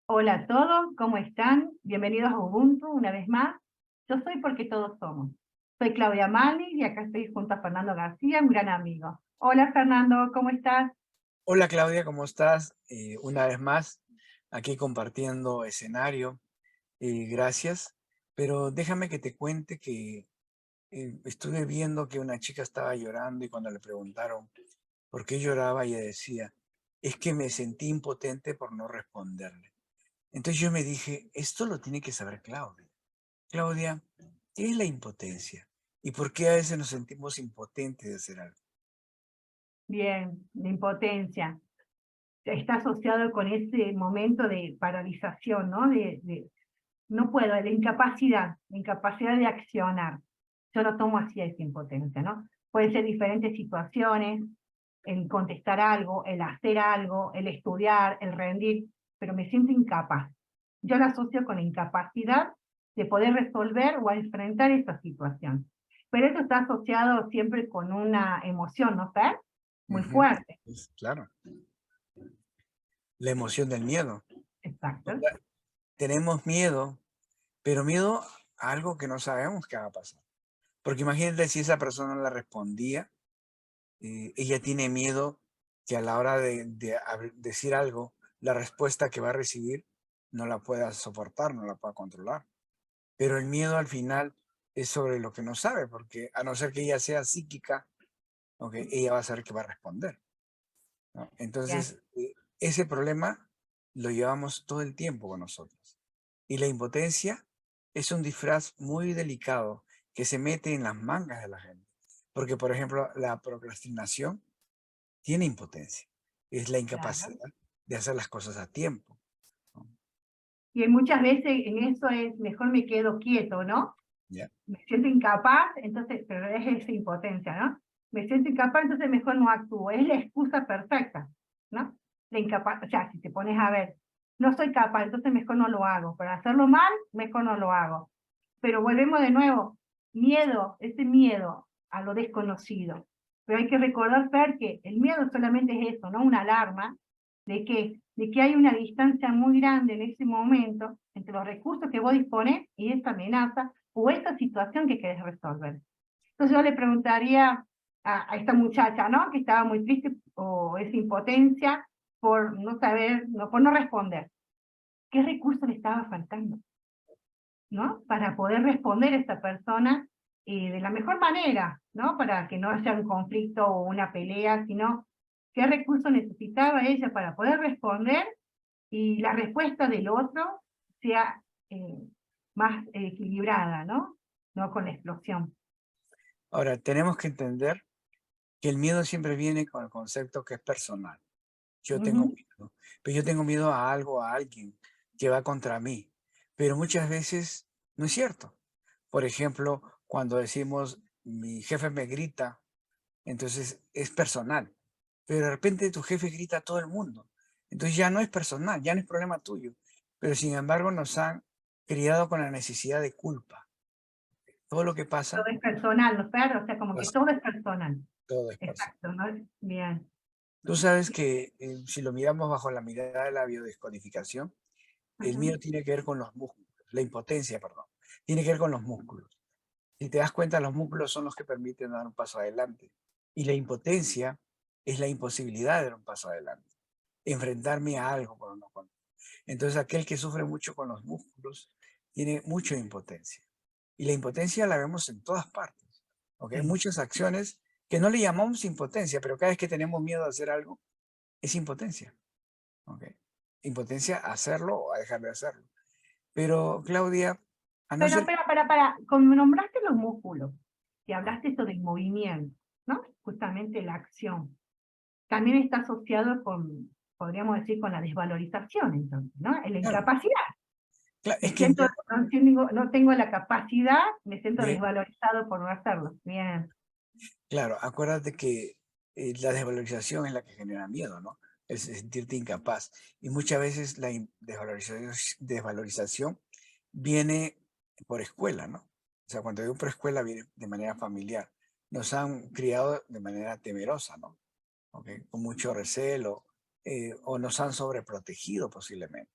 Hola a todos, ¿cómo están? Bienvenidos a Ubuntu una vez más. Yo soy porque todos somos. Soy Claudia Mali y acá estoy junto a Fernando García, un gran amigo. Hola Fernando, ¿cómo estás? Hola Claudia, ¿cómo estás? Una vez más, aquí compartiendo escenario. Gracias. Pero déjame que te cuente que estuve viendo que una chica estaba llorando y cuando le preguntaron por qué lloraba, ella decía, es que me sentí impotente por no responderle. Entonces yo me dije, esto lo tiene que saber Claudia. Claudia, ¿qué es la impotencia? ¿Y por qué a veces nos sentimos impotentes de hacer algo? Bien, de impotencia. Está asociado con ese momento de paralización, ¿no? No puedo, la incapacidad de accionar. Yo lo tomo así esa impotencia, ¿no? Pueden ser diferentes situaciones, el contestar algo, el hacer algo, el estudiar, el rendir, pero me siento incapaz. Yo la asocio con la incapacidad de poder resolver o enfrentar esa situación. Pero esto está asociado siempre con una emoción, ¿no, Fer? Muy Ujú, fuerte. claro, la emoción del miedo. O Exacto. sea, tenemos miedo, pero miedo a algo que no sabemos qué va a pasar. Porque imagínate si esa persona no le respondía, ella tiene miedo que a la hora de decir algo, la respuesta que va a recibir no la pueda soportar, no la pueda controlar. Pero el miedo al final es sobre lo que no sabe, porque a no ser que ella sea psíquica, ¿ok? Ella va a saber que va a responder, ¿no? Bien. Entonces, ese problema lo llevamos todo el tiempo con nosotros. Y la impotencia es un disfraz muy delicado que se mete en las mangas de la gente. Porque, por ejemplo, la procrastinación tiene impotencia. Es la Claro. incapacidad de hacer las cosas a tiempo, ¿no? Y muchas veces en eso es mejor me quedo quieto, ¿no? ¿Ya? Me siento incapaz, entonces, pero es esa impotencia, ¿no? Me siento incapaz, entonces mejor no actúo. Es la excusa perfecta, ¿no? La incapaz, o sea, si te pones a ver, no soy capaz, entonces mejor no lo hago. Para hacerlo mal, mejor no lo hago. Pero volvemos de nuevo, miedo, ese miedo a lo desconocido. Pero hay que recordar, Fer, que el miedo solamente es eso, ¿no? Una alarma de que hay una distancia muy grande en ese momento entre los recursos que vos disponés y esa amenaza o esa situación que querés resolver. Entonces yo le preguntaría a esta muchacha, ¿no? Que estaba muy triste o esa impotencia por no saber, no, por no responder. ¿Qué recurso le estaba faltando? ¿No? Para poder responder a esta persona de la mejor manera, ¿no? Para que no haya un conflicto o una pelea, sino qué recurso necesitaba ella para poder responder y la respuesta del otro sea eh, más equilibrada, ¿no? No con la explosión. Ahora, tenemos que entender que el miedo siempre viene con el concepto que es personal. Yo tengo Ujú. miedo, pero yo tengo miedo a algo, a alguien que va contra mí. Pero muchas veces no es cierto. Por ejemplo, cuando decimos mi jefe me grita, entonces es personal. Pero de repente tu jefe grita a todo el mundo. Entonces ya no es personal, ya no es problema tuyo. Pero sin embargo nos han criado con la necesidad de culpa. Todo lo que Todo pasa, es personal, ¿no, Fer? O sea, como que pues, todo es personal. todo es personal. Exacto, ¿no? Bien. Tú sabes que si lo miramos bajo la mirada de la biodescodificación, el Ajá. mío tiene que ver con los músculos, la impotencia, perdón, tiene que ver con los músculos. Si te das cuenta, los músculos son los que permiten dar un paso adelante. Y la impotencia es la imposibilidad de dar un paso adelante, enfrentarme a algo por lo cual. Entonces, aquel que sufre mucho con los músculos tiene mucha impotencia. Y la impotencia la vemos en todas partes. ¿Ok? Hay Sí. muchas acciones que no le llamamos impotencia, pero cada vez que tenemos miedo a hacer algo, es impotencia. ¿Ok? Impotencia a hacerlo o a dejar de hacerlo. Pero, Claudia, a no Pero, ser... como nombraste los músculos, y hablaste esto del movimiento, ¿no? Justamente la acción. También está asociado con, podríamos decir, con la desvalorización, entonces, ¿no? La Claro, incapacidad. es Me que el siento, miedo... no tengo la capacidad, me siento Bien, desvalorizado por no hacerlo. Bien. claro, acuérdate que la desvalorización es la que genera miedo, ¿no? El sentirte incapaz. Y muchas veces la desvalorización viene por escuela, ¿no? O sea, cuando digo por escuela viene de manera familiar. Nos han criado de manera temerosa, ¿no? ¿Ok? Con mucho recelo, o nos han sobreprotegido posiblemente.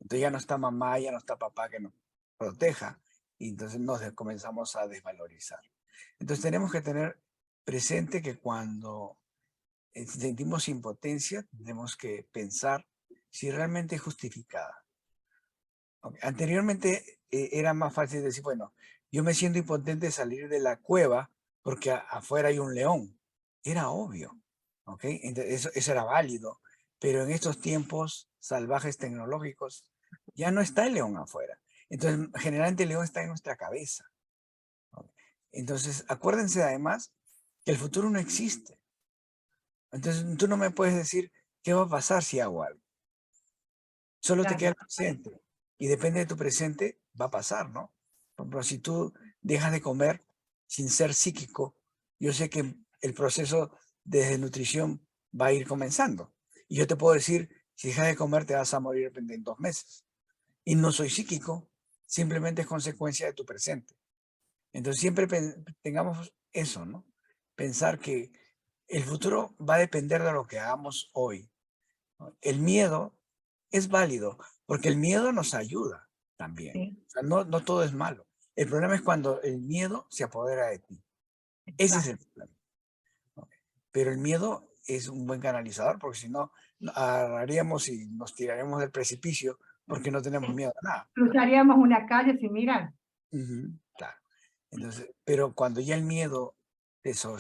Entonces ya no está mamá, ya no está papá que nos proteja, y entonces comenzamos a desvalorizar. Entonces tenemos que tener presente que cuando sentimos impotencia, tenemos que pensar si realmente es justificada. Ok, anteriormente era más fácil decir, bueno, yo me siento impotente de salir de la cueva porque afuera hay un león. Era obvio, ¿ok? Eso era válido, pero en estos tiempos salvajes tecnológicos ya no está el león afuera. Entonces, generalmente el león está en nuestra cabeza. ¿Ok? Entonces, acuérdense además que el futuro no existe. Entonces, tú no me puedes decir qué va a pasar si hago algo. Solo te queda Claro. el presente. Y depende de tu presente, va a pasar, ¿no? Por ejemplo, si tú dejas de comer sin ser psíquico, yo sé que el proceso de desnutrición va a ir comenzando. Y yo te puedo decir, si dejas de comer, te vas a morir en 2 meses. Y no soy psíquico, simplemente es consecuencia de tu presente. Entonces siempre tengamos eso, ¿no? Pensar que el futuro va a depender de lo que hagamos hoy, ¿no? El miedo es válido, porque el miedo nos ayuda también. Sí, O sea, no todo es malo. El problema es cuando el miedo se apodera de ti. Ese es exacto. el problema, ¿no? Pero el miedo es un buen canalizador, porque si no, agarraríamos y nos tiraríamos del precipicio porque no tenemos miedo a nada. Cruzaríamos una calle sin mirar. Ujú, claro. Entonces, pero cuando ya el miedo, eso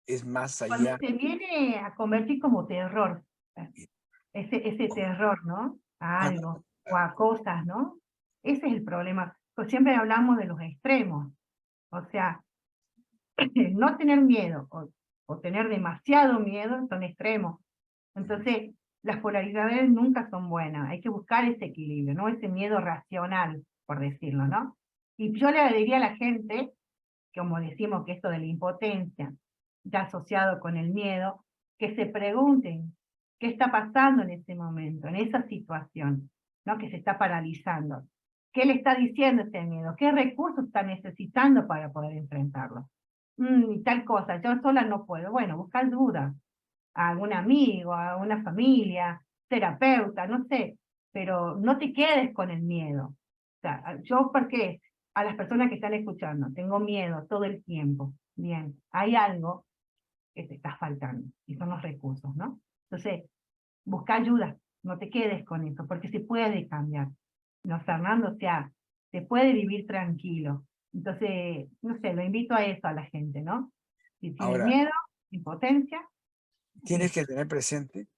es más Cuando allá. se viene a convertir como terror, ese terror, ¿no? A Cuando, algo o a cosas, ¿no? Ese es el problema. Pues siempre hablamos de los extremos. O sea, no tener miedo o tener demasiado miedo son extremos. Entonces, las polaridades nunca son buenas. Hay que buscar ese equilibrio, ¿no? Ese miedo racional, por decirlo, ¿no? Y yo le diría a la gente, como decimos que esto de la impotencia está asociado con el miedo, que se pregunten qué está pasando en ese momento, en esa situación, ¿no? Que se está paralizando. ¿Qué le está diciendo ese miedo? ¿Qué recursos está necesitando para poder enfrentarlo? Y tal cosa, yo sola no puedo. Bueno, busca ayuda a algún amigo, a una familia, terapeuta, no sé, pero no te quedes con el miedo. O sea, yo porque a las personas que están escuchando, tengo miedo todo el tiempo. Bien, hay algo que te está faltando y son los recursos, ¿no? Entonces, busca ayuda, no te quedes con eso, porque se puede cambiar. No, Fernando, o sea, se puede vivir tranquilo. Entonces, no sé, lo invito a eso a la gente, ¿no? Si tiene ahora, miedo, impotencia, tienes sí, que tener presente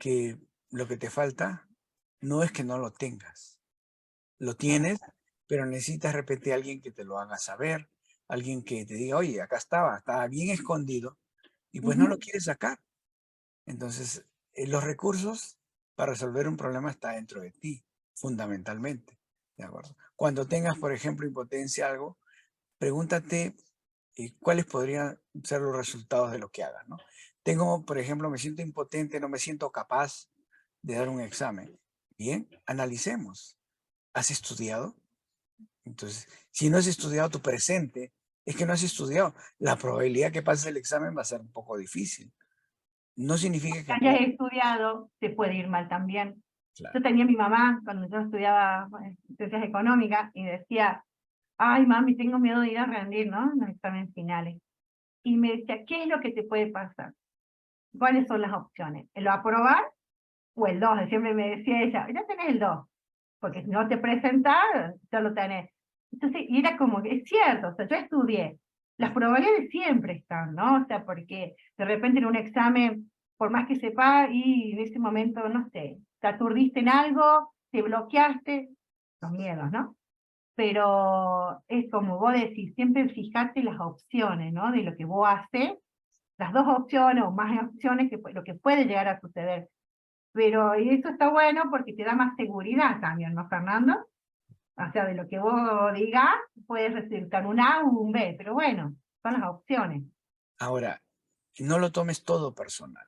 que lo que te falta no es que no lo tengas. Lo claro. tienes, pero necesitas repetir a alguien que te lo haga saber, alguien que te diga, oye, acá estaba bien escondido y pues no lo Ujú. quieres sacar. Entonces, los recursos para resolver un problema está dentro de ti, fundamentalmente. ¿De acuerdo? Cuando tengas, por ejemplo, impotencia, algo, pregúntate cuáles podrían ser los resultados de lo que hagas, ¿no? Tengo, por ejemplo, me siento impotente, no me siento capaz de dar un examen. Bien, analicemos. ¿Has estudiado? Entonces, si no has estudiado tu presente, es que no has estudiado. La probabilidad que pases el examen va a ser un poco difícil. No significa que Que no. hayas estudiado, te puede ir mal también. Yo Claro. tenía a mi mamá cuando yo estudiaba ciencias económicas y decía, ay mami, tengo miedo de ir a rendir, ¿no? En los exámenes finales. Y me decía, ¿qué es lo que te puede pasar? ¿Cuáles son las opciones? ¿El aprobar o el 2? Siempre me decía ella, ya tenés el 2, porque si no te presentás, ya lo tenés. Entonces, y era como que es cierto, o sea, yo estudié, las probabilidades siempre están, ¿no? O sea, porque de repente en un examen, por más que sepa, y en ese momento, no sé, te aturdiste en algo, te bloqueaste, los miedos, ¿no? Pero es como vos decís, siempre fijate las opciones, ¿no? De lo que vos haces, las dos opciones o más opciones, que lo que puede llegar a suceder. Pero y eso está bueno porque te da más seguridad también, ¿no, Fernando? O sea, de lo que vos digas, puedes resultar un A o un B, pero bueno, son las opciones. Ahora, no lo tomes todo personal.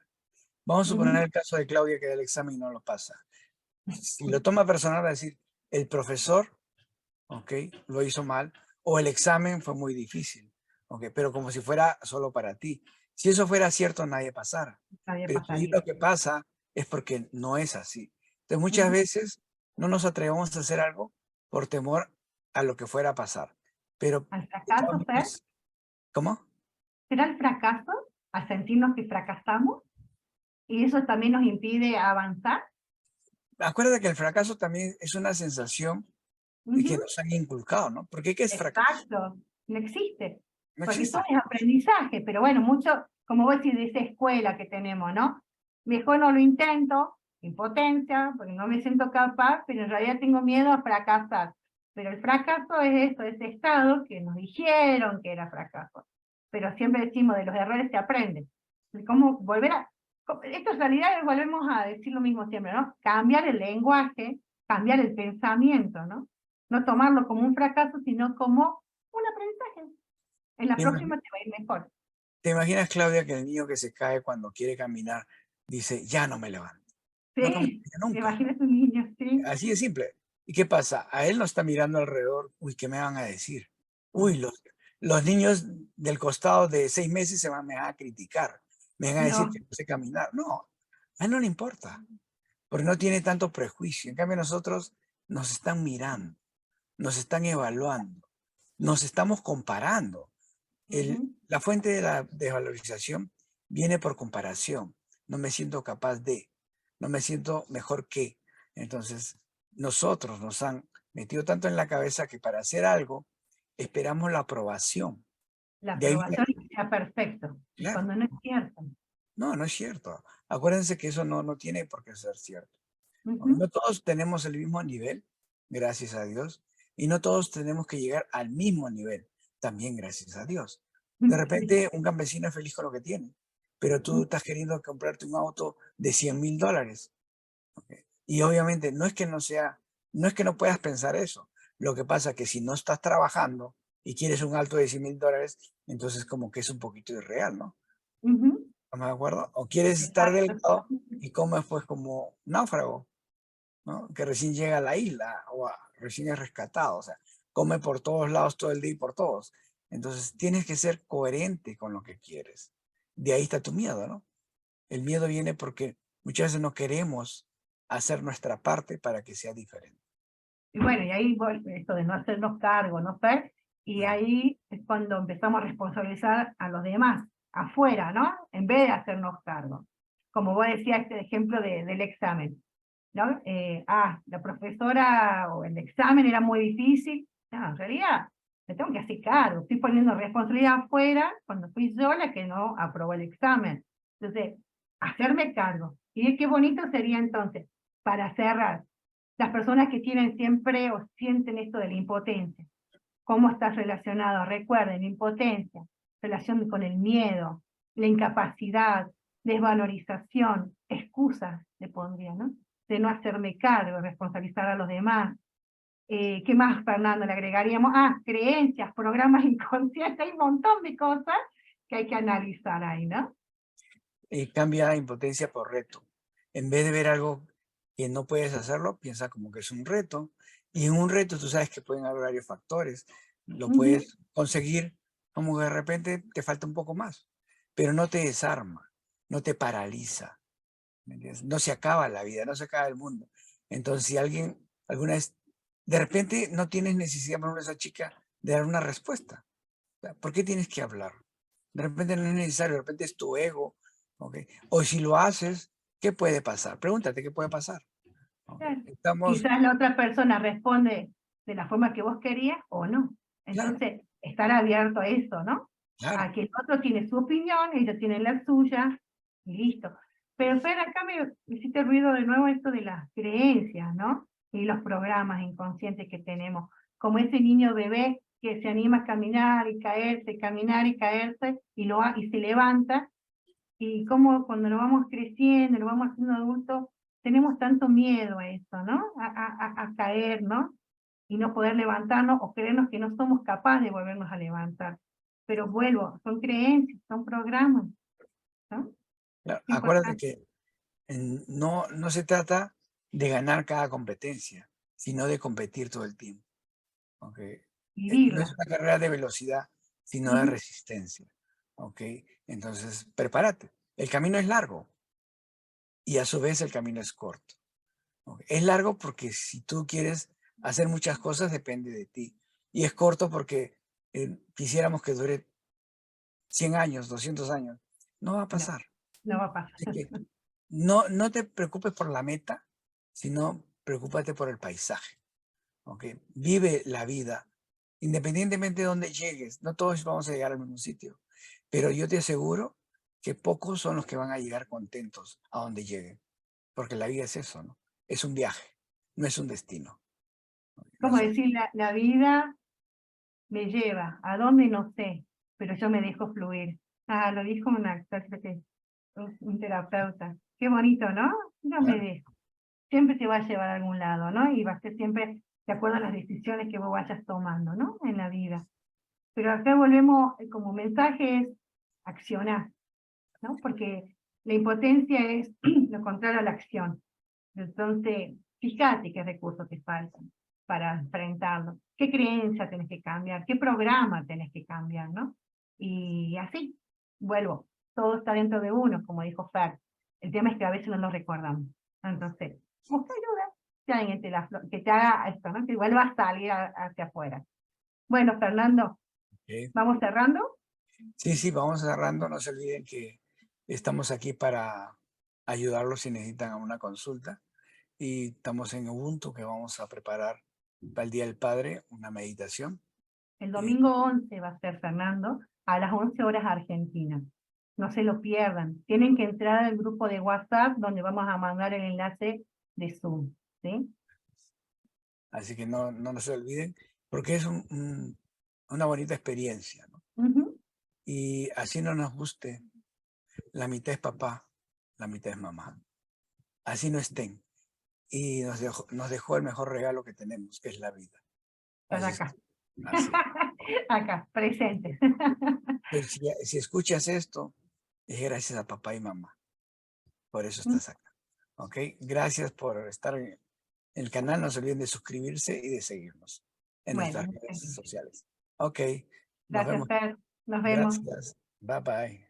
Vamos a suponer Ujú. el caso de Claudia que da el examen y no lo pasa. Si lo toma personal, va a decir, el profesor, ok, lo hizo mal, o el examen fue muy difícil, ok, pero como si fuera solo para ti. Si eso fuera cierto, nadie pasara. Nadie Pero si pasaría. lo que pasa es porque no es así. Entonces, muchas Ujú. veces no nos atrevemos a hacer algo por temor a lo que fuera a pasar. Pero Al Estados fracaso, Fer, Unidos, ¿cómo? será el fracaso, al sentirnos que fracasamos, y eso también nos impide avanzar. Acuérdate que el fracaso también es una sensación que Ujú. nos han inculcado, ¿no? Porque ¿qué es fracaso? Exacto, no existe, No porque todo existe. es aprendizaje, pero bueno, mucho, como vos decís, de esa escuela que tenemos, ¿no? Mejor no lo intento, impotencia, porque no me siento capaz, pero en realidad tengo miedo a fracasar. Pero el fracaso es eso, ese estado que nos dijeron que era fracaso. Pero siempre decimos, de los errores se aprende. ¿Y cómo volver a...? Esto en realidad volvemos a decir lo mismo siempre, ¿no? Cambiar el lenguaje, cambiar el pensamiento, ¿no? No tomarlo como un fracaso, sino como un aprendizaje. En la ¿Te imagi- próxima te va a ir mejor. te imaginas, Claudia, que el niño que se cae cuando quiere caminar dice, ya no me levanto? No camina Sí, te nunca. imaginas un niño, sí. Así de simple. ¿Y qué pasa? A él no está mirando alrededor. Uy, ¿qué me van a decir? Uy, No, los niños del costado de 6 meses me van a criticar. Me van a decir no. que no sé caminar. No, a él no le importa, porque no tiene tanto prejuicio. En cambio, nosotros nos están mirando, nos están evaluando, nos estamos comparando. Ujú. La fuente de la desvalorización viene por comparación. No me siento capaz de, no me siento mejor que. Entonces, nosotros nos han metido tanto en la cabeza que para hacer algo esperamos la aprobación. La De ahí aprobación viene, y que sea perfecto. Y claro, cuando no es cierto. no, no es cierto. Acuérdense que eso no tiene por qué ser cierto. ¿No? Ujú. No todos tenemos el mismo nivel, gracias a Dios, y no todos tenemos que llegar al mismo nivel, también gracias a Dios. De Sí. repente un campesino es feliz con lo que tiene, pero tú estás queriendo comprarte un auto de $100,000. ¿Ok? Y obviamente no es que no puedas pensar eso. Lo que pasa es que si no estás trabajando y quieres un auto de $100,000, entonces como que es un poquito irreal, ¿no? Ujú. ¿Estamos de acuerdo? O quieres estar Exacto. delgado y comes pues como náufrago, ¿no? Que recién llega a la isla recién es rescatado, o sea, come por todos lados todo el día y por todos. Entonces tienes que ser coherente con lo que quieres. De ahí está tu miedo, ¿no? El miedo viene porque muchas veces no queremos hacer nuestra parte para que sea diferente. Y bueno, y ahí esto de no hacernos cargo, ¿no, Fer? Y Mm. ahí es cuando empezamos a responsabilizar a los demás, afuera, ¿no? En vez de hacernos cargo. Como vos decías, este ejemplo del examen, ¿no? La profesora o el examen era muy difícil. No, en realidad, me tengo que hacer cargo. Estoy poniendo responsabilidad afuera cuando fui yo la que no aprobó el examen. Entonces, hacerme cargo. Y qué bonito sería entonces, para cerrar, las personas que tienen siempre o sienten esto de la impotencia. ¿Cómo está relacionado? Recuerden, impotencia, relación con el miedo, la incapacidad, desvalorización, excusas, le pondría, ¿no? De no hacerme cargo, responsabilizar a los demás. ¿Qué más, Fernando? Le agregaríamos, creencias, programas inconscientes, hay un montón de cosas que hay que analizar ahí, ¿no? Cambia impotencia por reto. En vez de ver algo que no puedes hacerlo, piensa como que es un reto. Y en un reto tú sabes que pueden haber varios factores. Lo Ujú. puedes conseguir como que de repente te falta un poco más, pero no te desarma, no te paraliza. ¿Me entiendes? No se acaba la vida, no se acaba el mundo. Entonces, si alguien alguna vez, de repente no tienes necesidad, por ejemplo, esa chica, de dar una respuesta. O sea, ¿por qué tienes que hablar? De repente no es necesario, de repente es tu ego, ¿ok? O si lo haces, ¿qué puede pasar? Pregúntate qué puede pasar. ¿Ok? Claro. Estamos, Quizás la otra persona responde de la forma que vos querías o no. claro, Entonces, estar abierto a eso, ¿no? A claro. que el otro tiene su opinión, ellos tienen la suya, y listo. Pero Fer, acá me hiciste ruido de nuevo esto de las creencias, ¿no? Y los programas inconscientes que tenemos. Como ese niño bebé que se anima a caminar y caerse, caminar y caerse, y se levanta, y cómo cuando lo vamos creciendo, lo vamos haciendo adultos, tenemos tanto miedo a eso, ¿no? A caer, ¿no? Y no poder levantarnos o creernos que no somos capaces de volvernos a levantar. Pero vuelvo, son creencias, son programas, ¿no? Claro. Acuérdate Importante que no se trata de ganar cada competencia, sino de competir todo el tiempo. ¿Ok? No es vivirla. una carrera de velocidad, sino de Ujú. resistencia. ¿Ok? Entonces, prepárate. El camino es largo y a su vez el camino es corto. Ok, es largo porque si tú quieres hacer muchas cosas depende de ti. Y es corto porque quisiéramos que dure 100 años, 200 años. No va a No, pasar. no va a pasar. Así que no te preocupes por la meta, sino preocúpate por el paisaje. ¿Ok? Vive la vida, independientemente de dónde llegues. No todos vamos a llegar al mismo sitio, pero yo te aseguro que pocos son los que van a llegar contentos a donde lleguen, porque la vida es eso, ¿no? Es un viaje, no es un destino. No Como sé. decir, la vida me lleva, ¿a dónde? No sé, pero yo me dejo fluir. Ah, lo dijo un actor, creo que un terapeuta. Qué bonito, ¿no? Yo me Claro, dejo. Siempre te va a llevar a algún lado, ¿no? Y va a ser siempre de acuerdo a las decisiones que vos vayas tomando, ¿no? En la vida. Pero acá volvemos, como mensaje es accionar, ¿no? Porque la impotencia es lo contrario a la acción. Entonces, fíjate qué recursos te faltan para enfrentarlo, qué creencia tenés que cambiar, qué programa tenés que cambiar, ¿no? Y así, vuelvo, todo está dentro de uno, como dijo Fer. El tema es que a veces no lo recordamos. Entonces, busca ayuda, que alguien que te haga esto, ¿no? Que vuelva a salir hacia afuera. Bueno, Fernando, ok. ¿vamos cerrando? Sí, sí, vamos cerrando. No se olviden que estamos aquí para ayudarlos si necesitan una consulta. Y estamos en Ubuntu, que vamos a preparar para el Día del Padre una meditación. El Eh, domingo 11 va a ser, Fernando, a las 11 horas Argentina. No se lo pierdan. Tienen que entrar al grupo de WhatsApp donde vamos a mandar el enlace de Zoom. ¿Sí? Así que no se olviden, porque es una bonita experiencia, ¿no? Ujú. Y así no nos guste, la mitad es papá, la mitad es mamá. Así no estén. Y nos dejó el mejor regalo que tenemos, que es la vida. Estás Así es. acá. Así es. Acá, presente. Entonces, si escuchas esto, es gracias a papá y mamá. Por eso estás acá. ¿Ok? Gracias por estar en el canal. No se olviden de suscribirse y de seguirnos en Bueno, nuestras redes sociales. Ok, nos gracias, vemos. Fer. Nos vemos. Gracias. Bye bye.